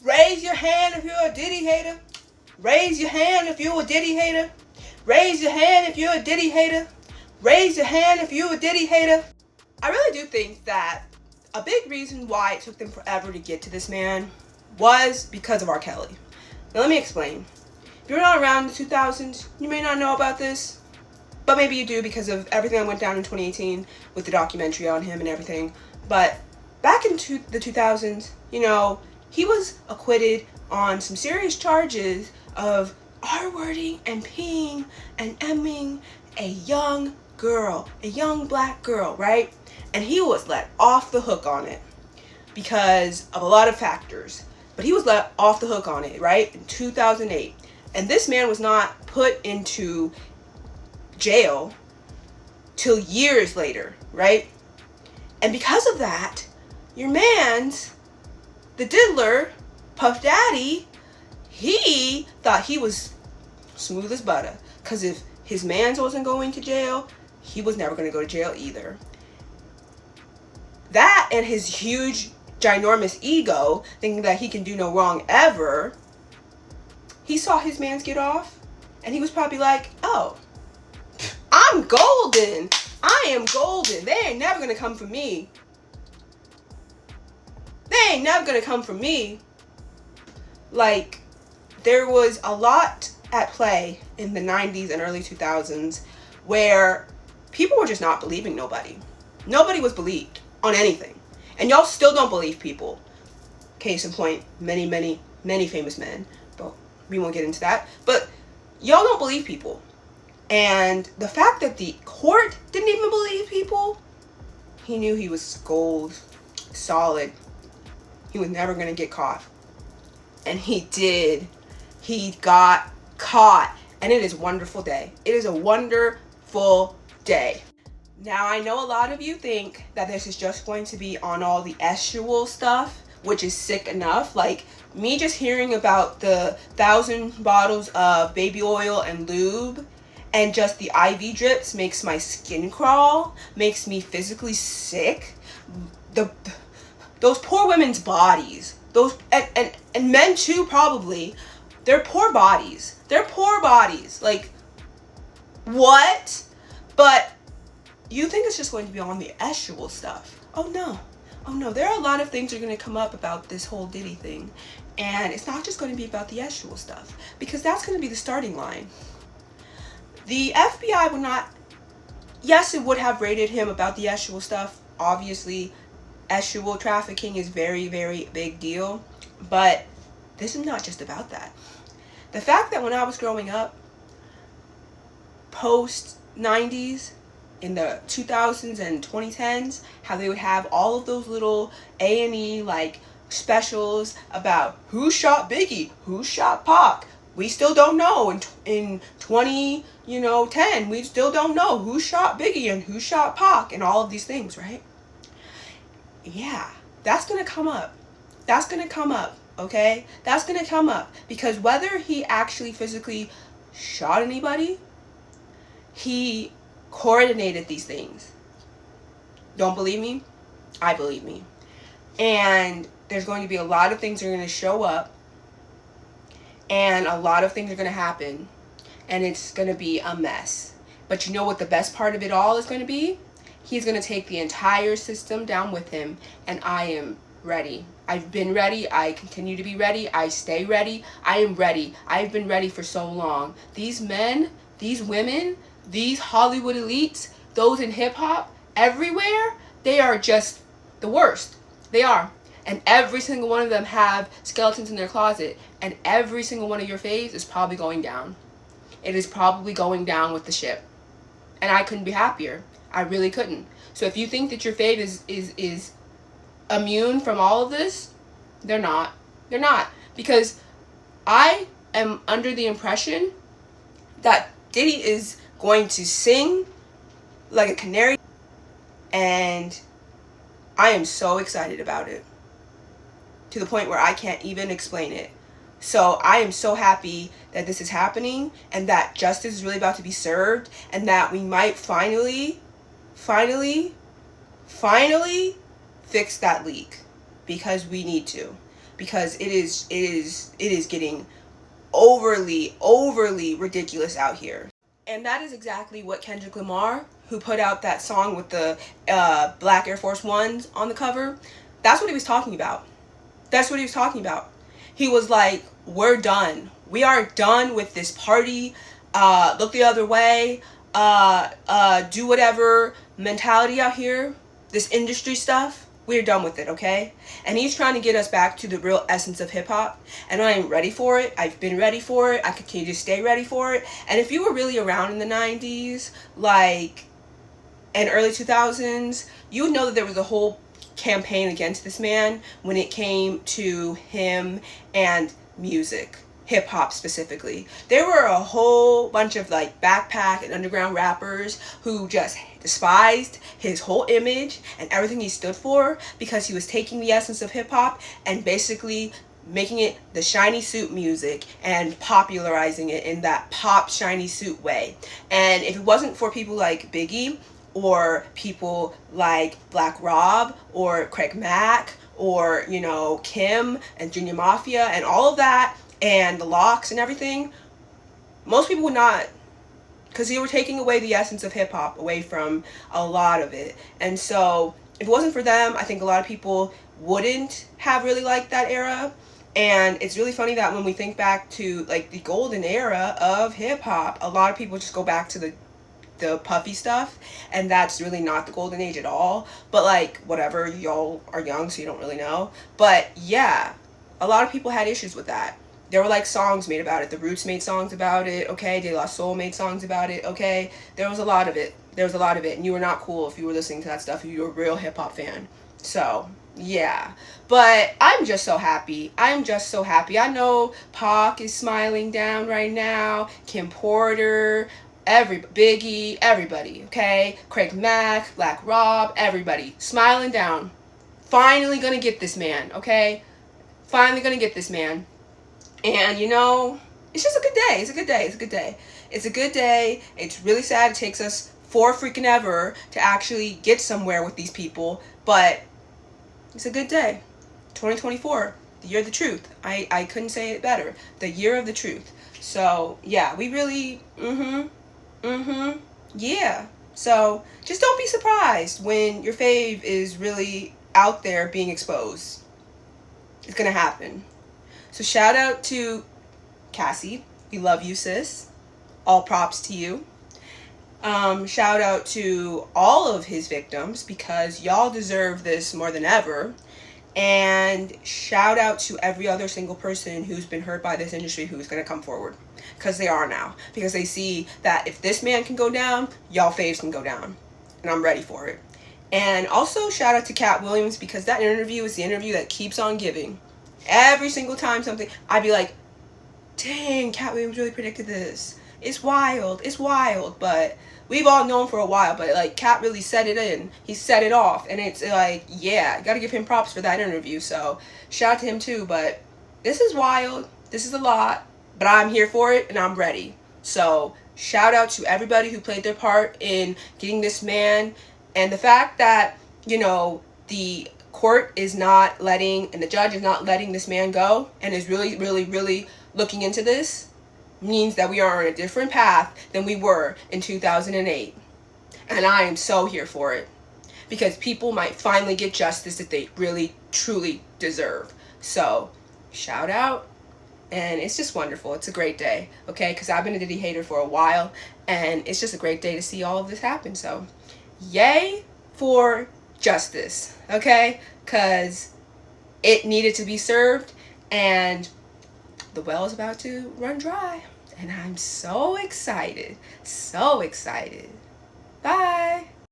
Raise your hand if you're a Diddy hater. Raise your hand if you're a Diddy hater. Raise your hand if you're a Diddy hater. Raise your hand if you're a Diddy hater. I really do think that a big reason why it took them forever to get to this man was because of R. Kelly. Now let me explain. If you're not around the 2000s, you may not know about this, but maybe you do because of everything that went down in 2018 with the documentary on him and everything. But back in the 2000s, he was acquitted on some serious charges of R-wording and peeing and emming a young girl, a young black girl, right? And he was let off the hook on it because of a lot of factors. But he was let off the hook on it, right, in 2008. And this man was not put into jail till years later, right? And because of that, your man's, the diddler, Puff Daddy, he thought he was smooth as butter. Because if his man's wasn't going to jail, he was never going to go to jail either. That and his huge, ginormous ego, thinking that he can do no wrong ever, he saw his mans get off, and he was probably like, oh, I'm golden. I am golden. They ain't never going to come for me. They ain't never going to come for me. Like, there was a lot at play in the 90s and early 2000s where people were just not believing nobody. Nobody was believed on anything. And y'all still don't believe people. Case in point, many, many, many famous men. But we won't get into that. But y'all don't believe people. And the fact that the court didn't even believe people, he knew he was gold, solid. He was never going to get caught. And he did. He got caught. And it is a wonderful day. It is a wonderful day. Now, I know a lot of you think that this is just going to be on all the estual stuff, which is sick enough. Like, me just hearing about the 1,000 bottles of baby oil and lube and just the IV drips makes my skin crawl, makes me physically sick. Those poor women's bodies, those and men too, probably, they're poor bodies. They're poor bodies. Like, what? But you think it's just going to be on the estual stuff. Oh no, there are a lot of things that are going to come up about this whole Diddy thing. And it's not just going to be about the estual stuff, because that's going to be the starting line. The FBI would not, yes, it would have raided him about the estual stuff. Obviously, estual trafficking is very, very big deal. But this is not just about that. The fact that when I was growing up, post 90s, in the 2000s and 2010s, how they would have all of those little A&E like specials about who shot Biggie, who shot Pac. We still don't know. In 2010, we still don't know who shot Biggie and who shot Pac and all of these things, right? Yeah, that's going to come up. That's going to come up, okay? That's going to come up because whether he actually physically shot anybody, he coordinated these things. Don't believe me? I believe me. And there's going to be a lot of things that are going to show up, and a lot of things are going to happen, and it's going to be a mess. But you know what the best part of it all is going to be? He's going to take the entire system down with him, and I am ready. I've been ready. I continue to be ready. I stay ready. I am ready. I've been ready for so long. These men, these women, these Hollywood elites, those in hip-hop, everywhere, they are just the worst. They are. And every single one of them have skeletons in their closet. And every single one of your faves is probably going down. It is probably going down with the ship. And I couldn't be happier. I really couldn't. So if you think that your fave is immune from all of this, they're not. They're not. Because I am under the impression that Diddy is going to sing like a canary, and I am so excited about it to the point where I can't even explain it. So I am so happy that this is happening and that justice is really about to be served, and that we might finally fix that leak, because we need to. because it is getting overly ridiculous out here. And that is exactly what Kendrick Lamar, who put out that song with the black Air Force Ones on the cover, that's what he was talking about. That's what he was talking about. He was like, we're done. We are done with this party, look the other way, do whatever mentality out here, this industry stuff. We're done with it, okay? And he's trying to get us back to the real essence of hip hop. And I am ready for it. I've been ready for it. I continue to stay ready for it. And if you were really around in the 90s, like, and early 2000s, you would know that there was a whole campaign against this man when it came to him and music. Hip hop specifically. There were a whole bunch of like backpack and underground rappers who just despised his whole image and everything he stood for, because he was taking the essence of hip hop and basically making it the shiny suit music and popularizing it in that pop shiny suit way. And if it wasn't for people like Biggie or people like Black Rob or Craig Mack or, you know, Kim and Junior Mafia and all of that, and the Locks and everything, most people would not, because they were taking away the essence of hip hop away from a lot of it. And so if it wasn't for them, I think a lot of people wouldn't have really liked that era. And it's really funny that when we think back to like the golden era of hip hop, a lot of people just go back to the puffy stuff, and that's really not the golden age at all. But like, whatever, y'all are young, so you don't really know. But yeah, a lot of people had issues with that. There were like songs made about it. The Roots made songs about it, okay? De La Soul made songs about it, okay? There was a lot of it. There was a lot of it. And you were not cool if you were listening to that stuff, if you were a real hip hop fan. So, yeah. But I'm just so happy. I'm just so happy. I know Pac is smiling down right now. Kim Porter, Biggie, everybody, okay? Craig Mack, Black Rob, everybody. Smiling down. Finally gonna get this man, okay? Finally gonna get this man. And, you know, it's just a good day. It's a good day. It's a good day. It's a good day. It's really sad it takes us for freaking ever to actually get somewhere with these people. But it's a good day. 2024, the year of the truth. I couldn't say it better. The year of the truth. So, yeah, we really, yeah. So, just don't be surprised when your fave is really out there being exposed. It's going to happen. So shout out to Cassie. We love you, sis. All props to you. Shout out to all of his victims, because y'all deserve this more than ever. And shout out to every other single person who's been hurt by this industry who's going to come forward. Because they are now. Because they see that if this man can go down, y'all faves can go down. And I'm ready for it. And also shout out to Cat Williams, because that interview is the interview that keeps on giving. Every single time something, I'd be like, dang, Cat Williams really predicted this. It's wild. It's wild. But we've all known for a while. But, like, Cat really set it in. He set it off. And it's like, yeah, got to give him props for that interview. So, shout out to him, too. But this is wild. This is a lot. But I'm here for it, and I'm ready. So, shout out to everybody who played their part in getting this man. And the fact that, you know, the court is not letting, and the judge is not letting this man go, and is really looking into this, means that we are on a different path than we were in 2008. And I am so here for it, because people might finally get justice that they really truly deserve. So shout out, and it's just wonderful. It's a great day, okay? Because I've been a Diddy hater for a while, and it's just a great day to see all of this happen. So yay for justice, okay? Because it needed to be served, and the well is about to run dry, and I'm so excited. Bye.